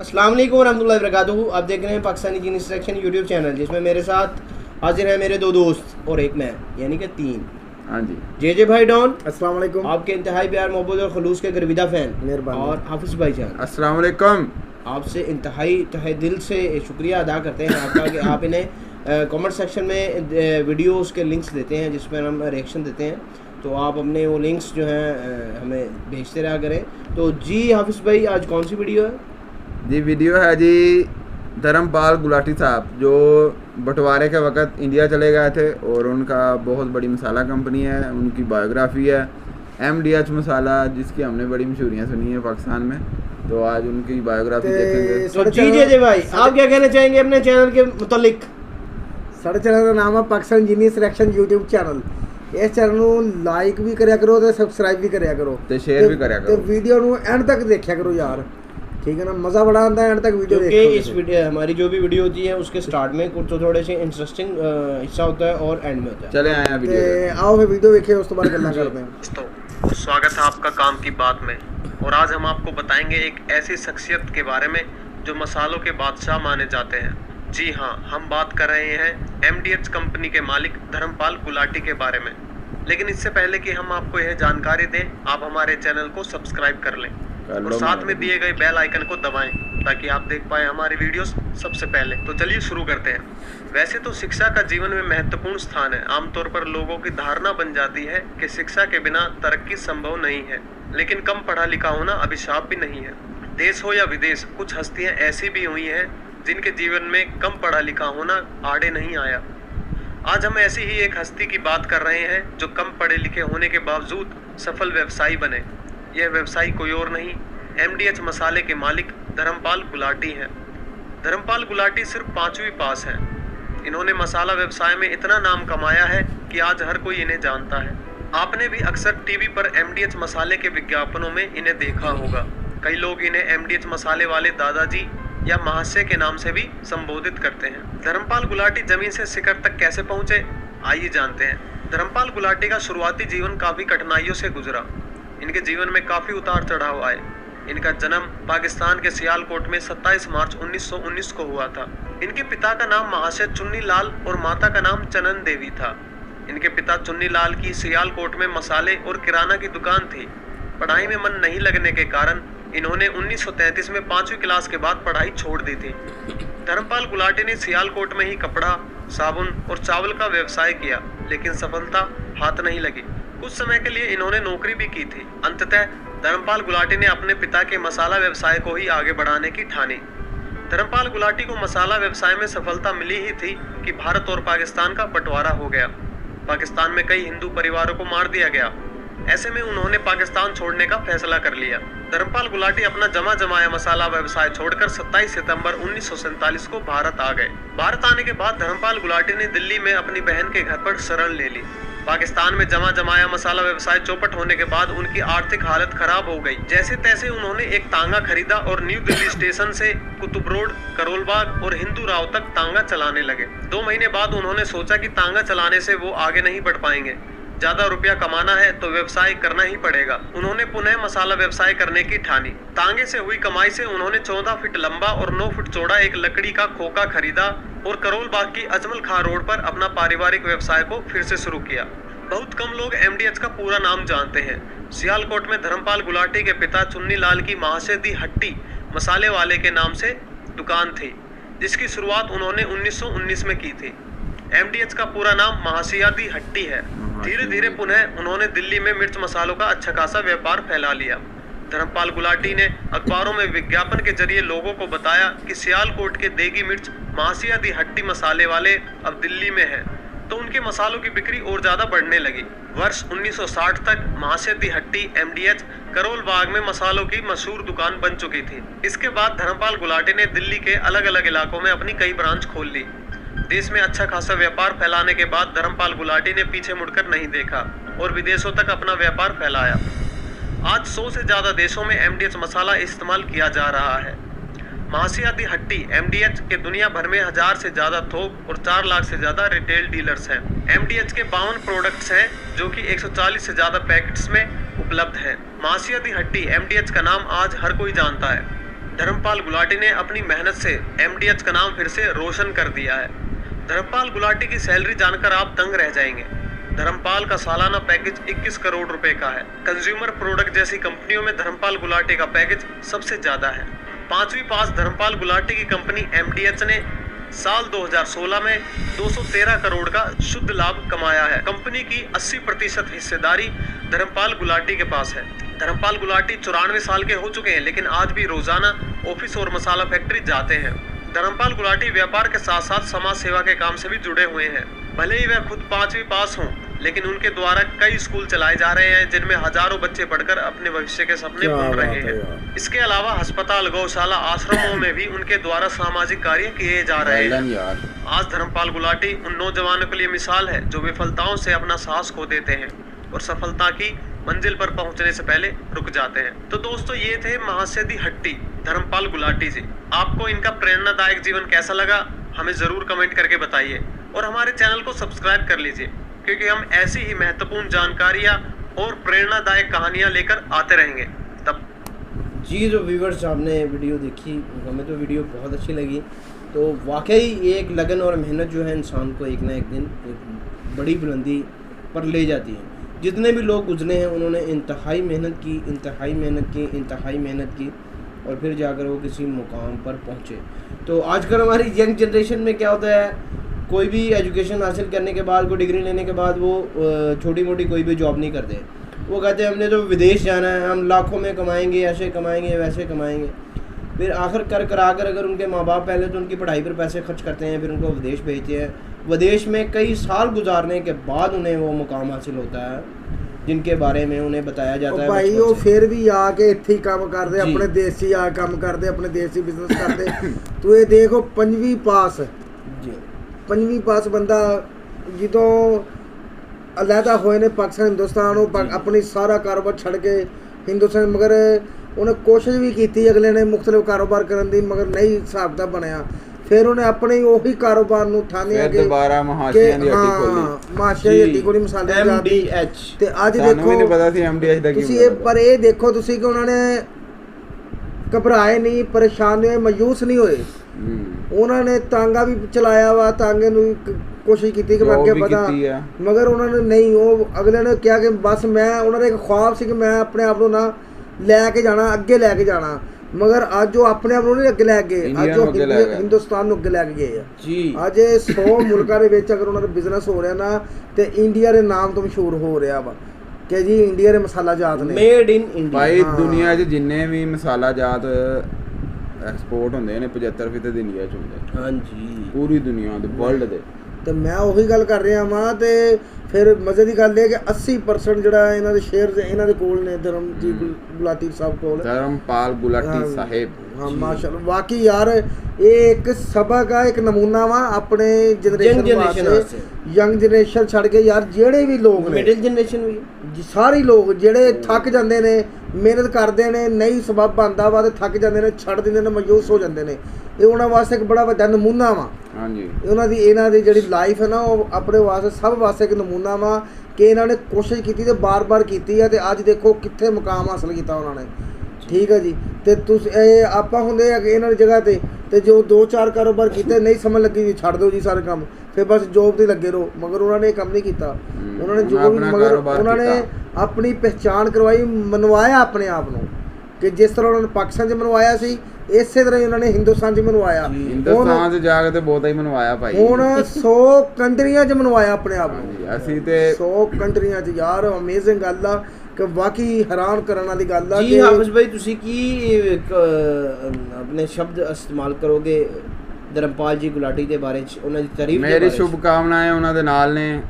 अस्सलाम वालेकुम वरहमतुल्लाहि वबरकातुहू। आप देख रहे हैं Pakistani genius selection YouTube channel, जिसमें मेरे साथ हाजिर है मेरे दो दोस्त और एक मैं, यानी कि तीन। हाँ जी। जे भाई डॉन, अस्सलाम वालेकुम। आपके इंतहाई प्यार मोहब्बत और खलूस के गर्विदा फैन, मेहरबानी। और हाफिज़ भाई जान, अस्सलाम वालेकुम। आपसे इंतहाई तहे दिल से शुक्रिया अदा करते हैं आपका कि आप इन्हें कमेंट सेक्शन में वीडियोस के लिंक्स देते हैं जिस पर हम रिएक्शन देते हैं। तो आप अपने वो लिंक्स जो हैं हमें भेजते रहा करें। तो जी हाफिज़ भाई, आज कौन सी वीडियो है? जी वीडियो है जी धर्मपाल गुलाटी साहब, जो बंटवारे के वक़्त इंडिया चले गए थे और उनका बहुत बड़ी मसाला कंपनी है, उनकी बायोग्राफी है MDH मसाला, जिसकी हमने बड़ी मशहूरियाँ सुनी है पाकिस्तान में। तो आज उनकी बायोग्राफी देखेंगे। तो जी जे भाई, आप क्या कहना चाहेंगे अपने चैनल के मुतालिक? साढ़े चैनल का नाम है Pakistan genius selection YouTube channel. इस चैनल ਨੂੰ ਲਾਈਕ भी करिया करो तो सब्सक्राइब भी करिया करो तो शेयर भी करिया करो। तो वीडियो ਨੂੰ एंड तक देखा करो यार, ठीक है ना? मज़ा बड़ा आता है एंड तक वीडियो क्योंकि इस वीडियो हमारी जो भी वीडियो होती है उसके स्टार्ट में कुछ तो थोड़े से इंटरेस्टिंग हिस्सा होता है और एंड में होता है। चले आए वीडियो पे। आओ फिर वीडियो देखिए, उस तो बाद गल्ला करते हैं। दोस्तों, स्वागत है आपका काम की बात में। और आज हम आपको बताएंगे एक ऐसी शख्सियत के बारे में जो मसालों के बादशाह माने जाते हैं। जी हाँ, हम बात कर रहे हैं MDH कंपनी के मालिक धर्मपाल गुलाटी के बारे में। लेकिन इससे पहले कि हम आपको यह जानकारी दें, आप हमारे चैनल को सब्सक्राइब कर लें और साथ में दिए गए बेल आइकन को दबाएं ताकि आप देख पाए हमारी वीडियोस सबसे पहले। तो चलिए शुरू करते हैं। वैसे तो शिक्षा का जीवन में महत्वपूर्ण स्थान है। आमतौर पर लोगों की धारणा बन जाती है कि शिक्षा के बिना तरक्की संभव नहीं है, लेकिन कम पढ़ा लिखा होना अभिशाप भी नहीं है। देश हो या विदेश, कुछ हस्तियां ऐसी भी हुई हैं जिनके जीवन में कम पढ़ा लिखा होना आड़े नहीं आया। आज हम ऐसी ही एक हस्ती की बात कर रहे हैं जो कम पढ़े लिखे होने के बावजूद सफल व्यवसायी बने। यह व्यवसायी कोई और नहीं, MDH मसाले के मालिक धर्मपाल गुलाटी हैं। धर्मपाल गुलाटी सिर्फ 5वीं पास हैं। इन्होंने मसाला व्यवसाय में इतना नाम कमाया है कि आज हर कोई इन्हें जानता है। आपने भी अक्सर टीवी पर MDH मसाले के विज्ञापनों में इन्हें देखा होगा। कई लोग इन्हें MDH मसाले वाले दादाजी या महाशय के नाम से भी संबोधित करते हैं। धर्मपाल गुलाटी जमीन से शिखर तक कैसे पहुंचे, आइए जानते हैं। धर्मपाल गुलाटी का शुरुआती जीवन काफी कठिनाइयों से गुजरा। इनके जीवन में काफी उतार चढ़ाव आए। इनका जन्म पाकिस्तान के सियालकोट में 27 मार्च 1919 को हुआ था। इनके पिता का नाम महाशय चुन्नी लाल और माता का नाम चनन देवी था। इनके पिता चुन्नी लाल की सियालकोट में मसाले और किराना की दुकान थी। पढ़ाई में मन नहीं लगने के कारण इन्होंने 1933 में 5वीं क्लास के बाद पढ़ाई छोड़ दी थी। धर्मपाल गुलाटी ने सियालकोट में ही कपड़ा, साबुन और चावल का व्यवसाय किया, लेकिन सफलता हाथ नहीं लगी। कुछ समय के लिए इन्होंने नौकरी भी की थी। अंततः धर्मपाल गुलाटी ने अपने पिता के मसाला व्यवसाय को ही आगे बढ़ाने की ठानी। धर्मपाल गुलाटी को मसाला व्यवसाय में सफलता मिली ही थी कि भारत और पाकिस्तान का बंटवारा हो गया। पाकिस्तान में कई हिंदू परिवारों को मार दिया गया। ऐसे में उन्होंने पाकिस्तान छोड़ने का फैसला कर लिया। धर्मपाल गुलाटी अपना जमा जमाया मसाला व्यवसाय छोड़कर 27 सितंबर 1947 को भारत आ गए। भारत आने के बाद धर्मपाल गुलाटी ने दिल्ली में अपनी बहन के घर पर शरण ले ली। पाकिस्तान में जमा जमाया मसाला व्यवसाय चौपट होने के बाद उनकी आर्थिक हालत खराब हो गई। जैसे तैसे उन्होंने एक तांगा खरीदा और न्यू दिल्ली स्टेशन से कुतुब रोड, करोल बाग और हिंदू राव तक तांगा चलाने लगे। 2 महीने बाद उन्होंने सोचा कि तांगा चलाने से वो आगे नहीं बढ़ पाएंगे, ज्यादा रुपया कमाना है तो व्यवसाय करना ही पड़ेगा। उन्होंने पुनः मसाला व्यवसाय करने की ठानी। तांगे से हुई कमाई से उन्होंने 14 फीट लंबा और 9 फीट चौड़ा एक लकड़ी का खोखा खरीदा और करोल बाग की अजमल खां रोड पर अपना पारिवारिक व्यवसाय को फिर से शुरू किया। बहुत कम लोग MDH का पूरा नाम जानते हैं। सियालकोट में धर्मपाल गुलाटी के पिता चुन्नी लाल की महाशय दी हट्टी मसाले वाले के नाम से दुकान थी, जिसकी शुरुआत उन्होंने 1919 में की थी। MDH का पूरा नाम महाशया दी हट्टी है। धीरे धीरे पुनः उन्होंने दिल्ली में मिर्च मसालों का अच्छा खासा व्यापार फैला लिया। धर्मपाल गुलाटी ने अखबारों में विज्ञापन के जरिए लोगों को बताया कि सियालकोट के देगी मिर्च महाशया दी हट्टी मसाले वाले अब दिल्ली में है, तो उनके मसालों की बिक्री और ज्यादा बढ़ने लगी। वर्ष 1960 तक महाशय दी हट्टी MDH करोल बाग में मसालों की मशहूर दुकान बन चुकी थी। इसके बाद धर्मपाल गुलाटी ने दिल्ली के अलग अलग इलाकों में अपनी कई ब्रांच खोल ली। देश में अच्छा खासा व्यापार फैलाने के बाद धर्मपाल गुलाटी ने पीछे मुड़कर नहीं देखा और विदेशों तक अपना व्यापार फैलाया। आज 100 से ज्यादा देशों में MDH मसाला इस्तेमाल किया जा रहा है। महासिया दी हट्टी MDH के दुनिया भर में 1000 से ज्यादा थोक और 4 लाख से ज्यादा रिटेल डीलर्स हैं। MDH के 52 प्रोडक्ट्स हैं जो कि 140 से ज्यादा पैकेट्स में उपलब्ध हैं। महासिया दी हट्टी MDH का नाम आज हर कोई जानता है। धर्मपाल गुलाटी ने अपनी मेहनत से MDH का नाम फिर से रोशन कर दिया है। धर्मपाल गुलाटी की सैलरी जानकर आप दंग रह जाएंगे। धर्मपाल का सालाना पैकेज 21 करोड़ रुपए का है। कंज्यूमर प्रोडक्ट जैसी कंपनियों में धर्मपाल गुलाटी का पैकेज सबसे ज्यादा है। 5वीं पास धर्मपाल गुलाटी की कंपनी MDH ने साल 2016 में 213 करोड़ का शुद्ध लाभ कमाया है। कंपनी की 80% हिस्सेदारी धर्मपाल गुलाटी के पास है। धर्मपाल गुलाटी 94 साल के हो चुके हैं, लेकिन आज भी रोजाना ऑफिस और मसाला फैक्ट्री जाते हैं। धर्मपाल गुलाटी व्यापार के साथ साथ समाज सेवा के काम से भी जुड़े हुए हैं। भले ही वह खुद 5वीं पास हों, लेकिन उनके द्वारा कई स्कूल चलाए जा रहे हैं जिनमें हजारों बच्चे पढ़कर अपने भविष्य के सपने बुन रहे हैं। इसके अलावा अस्पताल, गौशाला, आश्रमों में भी उनके द्वारा सामाजिक कार्य किए जा रहे हैं। आज धर्मपाल गुलाटी उन नौजवानों के लिए मिसाल है जो विफलताओं से अपना साहस खो देते हैं और सफलता की मंजिल पर पहुंचने से पहले रुक जाते हैं। तो दोस्तों, ये थे महासिया दी हट्टी धर्मपाल गुलाटी जी। आपको इनका प्रेरणादायक जीवन कैसा लगा हमें जरूर कमेंट करके बताइए और हमारे चैनल को सब्सक्राइब कर लीजिए, क्योंकि हम ऐसी ही महत्वपूर्ण जानकारियां और प्रेरणादायक कहानियां लेकर आते रहेंगे। तब जी, जो व्यूवर्स आपने वीडियो देखी, हमें तो वीडियो बहुत अच्छी लगी। तो वाकई एक लगन और मेहनत जो है इंसान को एक ना एक दिन एक बड़ी बुलंदी पर ले जाती है। जितने भी लोग गुजरे हैं उन्होंने इंतहाई मेहनत की और फिर जाकर वो किसी मुकाम पर पहुँचे। तो आजकल हमारी यंग जनरेशन में क्या होता है, कोई भी एजुकेशन हासिल करने के बाद, कोई डिग्री लेने के बाद वो छोटी मोटी कोई भी जॉब नहीं करते। वो कहते हैं हमने तो विदेश जाना है, हम लाखों में कमाएंगे, ऐसे कमाएंगे, वैसे कमाएंगे। फिर आखिर कराकर अगर उनके माँ बाप पहले तो उनकी पढ़ाई पर पैसे खर्च करते हैं, फिर उनको विदेश भेजते हैं। विदेश में कई साल गुजारने के बाद उन्हें वो मुकाम हासिल होता है जिनके बारे में उन्हें बताया जाता है। भाई वो फिर भी आके इत्थे काम करते, अपने देश ही आ काम करते, अपने देश ही बिजनेस करते। तो ये देखो 5वीं पास जी, 5वीं पास बंदा जो अलहदा होए ने पाकिस्तान हिंदुस्तान अपनी सारा कारोबार छड़ के हिंदुस्तान, मगर उन्हें कोशिश भी की अगले ने मुख्तलिफ कारोबार करने दी, मगर नहीं हिसाब दा बनया। फिर उन्हें अपने ਉਹੀ ਕਾਰੋਬਾਰ ਨੂੰ ਠਾਣਿਆ ਕਿ ਦੁਬਾਰਾ ਮਹਾਸ਼ਿਆਂ ਦੀ ਹੱਟੀ ਖੋਲੀ। ਮਹਾਸ਼ਿਆਂ ਦੀ ਹੱਟੀ ਖੋਲੀ ਮਸਾਲੇ ਦੀ MDH। ਤੇ ਅੱਜ ਦੇਖੋ ਸਾਨੂੰ ਵੀ ਨਹੀਂ ਪਤਾ ਸੀ MDH ਦਾ ਕੀ ਤੁਸੀਂ ਇਹ ਪਰ ਇਹ ਦੇਖੋ ਤੁਸੀਂ ਕਿ ਉਹਨਾਂ ਨੇ ਘਬਰਾਏ ਨਹੀਂ, ਪਰੇਸ਼ਾਨ ਨਹੀਂ ਹੋਏ, ਮਾਯੂਸ ਨਹੀਂ ਹੋਏ। ਉਹਨਾਂ ਨੇ ਤਾਂਗਾ ਵੀ ਚਲਾਇਆ ਵਾ, ਤਾਂਗੇ ਨੂੰ ਕੋਸ਼ਿਸ਼ ਕੀਤੀ ਕਿ ਮੈਂ ਅੱਗੇ ਵਧਾਂ, ਮਗਰ ਉਹਨਾਂ ਨੇ ਨਹੀਂ। ਉਹ ਅਗਲੇ ਨੇ ਕਿਹਾ ਕਿ ਬਸ ਮੈਂ, ਉਹਨਾਂ ਦਾ ਇੱਕ ख्वाब ਸੀ ਕਿ ਮੈਂ ਆਪਣੇ ਆਪ ਨੂੰ ਨਾ ਲੈ ਕੇ ਜਾਣਾ, ਅੱਗੇ ਲੈ ਕੇ ਜਾਣਾ। मगर अज वो अपने आप नहीं अगे लैके गए, अज वो हिंदुस्तान अगे लैके गए जी। अज 100 मुल्कों के अगर उन्होंने बिजनेस हो रहा ना, तो इंडिया के नाम तो मशहूर हो रहा वा कि जी इंडिया के मसाला जात ने मेड इन इंडिया। भाई दुनिया च जिन्ने भी मसाला जात एक्सपोर्ट होंदे ने 75% इंडिया च होंदे। हाँ जी, पूरी दुनिया दे वर्ल्ड दे। तो मैं ਉਹੀ ਗੱਲ ਕਰ ਰਿਹਾ ਵਾਂ। ਤੇ ਫਿਰ ਮਜ਼ੇ ਦੀ ਗੱਲ ਇਹ ਕਿ 80% ਜਿਹੜਾ ਇਹਨਾਂ ਦੇ ਸ਼ੇਅਰਸ ਇਹਨਾਂ ਦੇ ਕੋਲ ਨੇ ਧਰਮਜੀ ਗੁਲਾਟੀ ਸਾਹਿਬ ਕੋਲ, ਧਰਮਪਾਲ ਗੁਲਾਟੀ ਸਾਹਿਬ। ਹਾਂ ਮਾਸ਼ਾਅੱਲਾ, ਵਾਕਈ ਯਾਰ ਇਹ ਇੱਕ ਸਬਕ ਆ, ਇੱਕ ਨਮੂਨਾ ਵਾ ਆਪਣੇ ਜਨਰੇਸ਼ਨ ਵਾਸਤੇ। ਯੰਗ ਜਨਰੇਸ਼ਨ ਛੱਡ ਕੇ ਯਾਰ ਜਿਹੜੇ ਵੀ ਲੋਕ ਨੇ, ਮਿਡਲ ਜਨਰੇਸ਼ਨ ਵੀ ਸਾਰੇ ਲੋਕ ਜਿਹੜੇ ਥੱਕ ਜਾਂਦੇ ਨੇ, ਮਿਹਨਤ ਕਰਦੇ ਨੇ, ਨਹੀਂ ਸਬਬ ਬਣਦਾ ਵਾ ਤੇ ਥੱਕ ਜਾਂਦੇ ਨੇ, ਛੱਡ ਦਿੰਦੇ ਨੇ, ਮਾਯੂਸ ਹੋ ਜਾਂਦੇ ਨੇ। ਇਹ ਉਹਨਾਂ ਵਾਸਤੇ ਇੱਕ ਬੜਾ ਵੱਡਾ ਨਮੂਨਾ ਵਾ। ਹਾਂਜੀ, ਇਹਨਾਂ ਦੀ ਜਿਹੜੀ ਲਾਈਫ ਹੈ ਨਾ, ਉਹ ਆਪਣੇ ਵਾਸਤੇ ਸਭ ਵਾਸਤੇ ਇੱਕ ਨਮੂਨਾ ਵਾ ਕਿ ਇਹਨਾਂ ਨੇ ਕੋਸ਼ਿਸ਼ ਕੀਤੀ ਤੇ ਬਾਰ-ਬਾਰ ਕੀਤੀ ਹੈ, ਤੇ ਅੱਜ ਦੇਖੋ ਕਿੱਥੇ ਮੁਕਾਮ ਹਾਸਲ ਕੀਤਾ ਉਹਨਾਂ ਨੇ। ਠੀਕ ਹੈ ਜੀ। ਤੇ ਤੁਸੀਂ ਇਹ ਆਪਾਂ ਹੁੰਦੇ ਆ ਕਿ ਇਹਨਾਂ ਦੀ ਜਗ੍ਹਾ ਤੇ ਜੋ 2-4 ਕਾਰੋਬਾਰ ਕੀਤੇ, ਨਹੀਂ ਸਮਝ ਲੱਗੀ ਜੀ ਛੱਡ ਦਿਓ ਜੀ ਸਾਰੇ ਕੰਮ, ਫਿਰ ਬਸ ਜੋਬ ਤੇ ਲੱਗੇ ਰਹੋ। ਮਗਰ ਉਹਨਾਂ ਨੇ ਇਹ ਕੰਮ ਨਹੀਂ ਕੀਤਾ। ਉਹਨਾਂ ਨੇ ਜੋ ਵੀ, ਮਗਰ ਉਹਨਾਂ ਨੇ ਆਪਣੀ ਪਹਿਚਾਣ ਕਰਵਾਈ, ਮਨਵਾਇਆ ਆਪਣੇ ਆਪ ਨੂੰ ਕਿ ਜਿਸ ਤਰ੍ਹਾਂ ਉਹਨਾਂ ਨੇ ਪਾਕਿਸਤਾਨ 'ਚ ਮਨਵਾਇਆ ਸੀ, ਇਸੇ ਤਰ੍ਹਾਂ ਹੀ ਉਹਨਾਂ ਨੇ ਹਿੰਦੁਸਤਾਨ 'ਚ ਮਨਵਾਇਆ। ਹਿੰਦੁਸਤਾਨ 'ਚ ਜਾ ਕੇ ਤੇ ਬਹੁਤਾ ਹੀ ਮਨਵਾਇਆ ਭਾਈ। ਹੁਣ 100 ਕੰਟਰੀਆਂ 'ਚ ਮਨਵਾਇਆ ਆਪਣੇ ਆਪ ਨੂੰ। ਅਸੀਂ ਤੇ 100 ਕੰਟਰੀਆਂ 'ਚ ਯਾਰ ਅਮੇਜ਼ਿੰਗ ਗੱਲ ਆ ਕਿ ਵਾਕਈ ਹੈਰਾਨ ਕਰਨ ਵਾਲੀ ਗੱਲ ਆ। ਜੀ ਹਾਫਿਜ਼ ਭਾਈ, ਤੁਸੀਂ ਕੀ ਆਪਣੇ ਸ਼ਬਦ ਇਸਤੇਮਾਲ ਕਰੋਗੇ ਧਰਮਪਾਲ ਜੀ ਗੁਲਾਟੀ ਦੇ ਬਾਰੇ 'ਚ, ਉਹਨਾਂ ਦੀ ਤਾਰੀਫ? ਮੇਰੀ ਸ਼ੁਭ ਕਾਮਨਾਵਾਂ ਉਹਨਾਂ ਦੇ ਨਾਲ ਨੇ।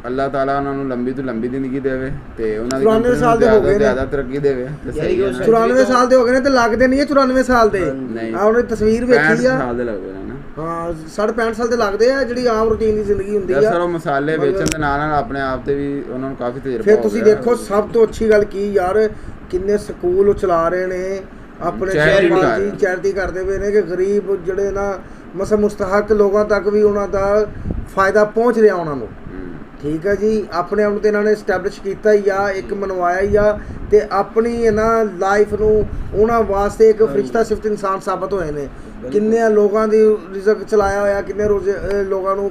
ਅੱਲਾਹ ਤਾਲਾ ਉਹਨਾਂ ਨੂੰ ਲੰਬੀ ਤੋਂ ਲੰਬੀ ਜ਼ਿੰਦਗੀ ਦੇਵੇ ਤੇ ਉਹਨਾਂ ਦੀ 94 ਸਾਲ ਦੇ ਹੋ ਗਏ ਨੇ, ਜ਼ਿਆਦਾ ਤਰੱਕੀ ਦੇਵੇ। 94 ਸਾਲ ਦੇ ਹੋ ਗਏ ਨੇ ਤੇ ਲੱਗਦੇ ਨਹੀਂ 94 ਸਾਲ ਦੇ। ਆ ਉਹਨੇ ਤਸਵੀਰ ਵੇਖੀ ਆ, 65 ਸਾਲ ਦੇ ਲੱਗਦੇ ਨੇ ਨਾ। ਹਾਂ 65 ਸਾਲ ਦੇ ਲੱਗਦੇ ਆ, ਜਿਹੜੀ ਆਮ ਰੂਟੀਨ ਦੀ ਜ਼ਿੰਦਗੀ ਹੁੰਦੀ ਆ। ਸਰ ਉਹ ਮਸਾਲੇ ਵੇਚਣ ਦੇ ਨਾਲ ਆਪਣੇ ਆਪ ਤੇ ਵੀ ਉਹਨਾਂ ਨੂੰ ਕਾਫੀ ਤਜਰਬਾ। ਫਿਰ ਤੁਸੀਂ ਦੇਖੋ ਸਭ ਤੋਂ ਅੱਛੀ ਗੱਲ ਕੀ ਯਾਰ, ਕਿੰਨੇ ਸਕੂਲ ਉਹ ਚਲਾ ਰਹੇ ਨੇ, ਆਪਣੇ Charity ਸਮਾਜ ਕਰ ਦੀ ਚੈਰਿਟੀ ਕਰਦੇ ਪਏ ਨੇ ਕਿ ਗਰੀਬ ਜਿਹੜੇ ਨਾ ਮਸਾ ਮੁਸਤਹਕ ਲੋਕਾਂ ਤੱਕ ਵੀ ਉਹਨਾਂ ਦਾ ਫਾਇਦਾ ਪਹੁੰਚ ਰਿਹਾ ਉਹਨਾਂ ਨੂੰ। ਠੀਕ ਹੈ ਜੀ, ਆਪਣੇ ਆਪ ਨੂੰ ਤੇ ਇਹਨਾਂ ਨੇ ਸਟੈਬਲਿਸ਼ ਕੀਤਾ ਹੀ ਆ, ਇੱਕ ਮਨਵਾਇਆ ਹੀ ਆ, ਤੇ ਆਪਣੀ ਇਹਨਾਂ ਲਾਈਫ ਨੂੰ ਉਹਨਾਂ ਵਾਸਤੇ ਇੱਕ ਫਰਿਸ਼ਤਾ ਸਿਫਤ ਇਨਸਾਨ ਸਾਬਤ ਹੋਏ ਨੇ। ਕਿੰਨੇ ਲੋਕਾਂ ਦੀ ਰਿਜ਼ਕ ਚਲਾਇਆ ਹੋਇਆ, ਕਿੰਨੇ ਰੋਜ਼ੇ ਲੋਕਾਂ ਨੂੰ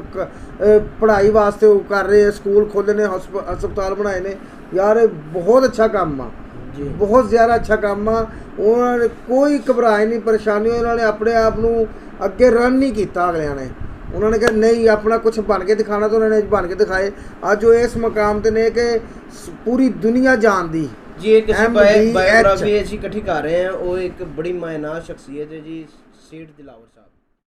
ਪੜ੍ਹਾਈ ਵਾਸਤੇ ਉਹ ਕਰ ਰਹੇ, ਸਕੂਲ ਖੋਲ੍ਹੇ ਨੇ, ਹਸਪਤਾਲ ਬਣਾਏ ਨੇ। ਯਾਰ ਇਹ ਬਹੁਤ ਅੱਛਾ ਕੰਮ ਆ, ਬਹੁਤ ਜ਼ਿਆਦਾ ਅੱਛਾ ਕੰਮ ਆ। ਉਹਨਾਂ ਨੇ ਕੋਈ ਘਬਰਾਏ ਨਹੀਂ, ਪਰੇਸ਼ਾਨੀ ਉਹਨਾਂ ਨੇ ਆਪਣੇ ਆਪ ਨੂੰ ਅੱਗੇ ਰਨ ਨਹੀਂ ਕੀਤਾ। ਅਗਲਿਆਂ ਨੇ ਉਹਨਾਂ ਨੇ ਕਿਹਾ ਨਹੀਂ ਆਪਣਾ ਕੁਝ ਬਣ ਕੇ ਦਿਖਾਣਾ, ਤਾਂ ਉਹਨਾਂ ਨੇ ਬਣ ਕੇ ਦਿਖਾਏ। ਅੱਜ ਉਹ ਇਸ ਮੁਕਾਮ ਤੇ ਨੇ ਕਿ ਪੂਰੀ ਦੁਨੀਆ ਜਾਣਦੀ। जी एक बायोग्राफी ऐसी इकट्ठी कर रहे हैं, वो एक बड़ी मायना शख्सियत है जी, सेठ दिलावर साहब।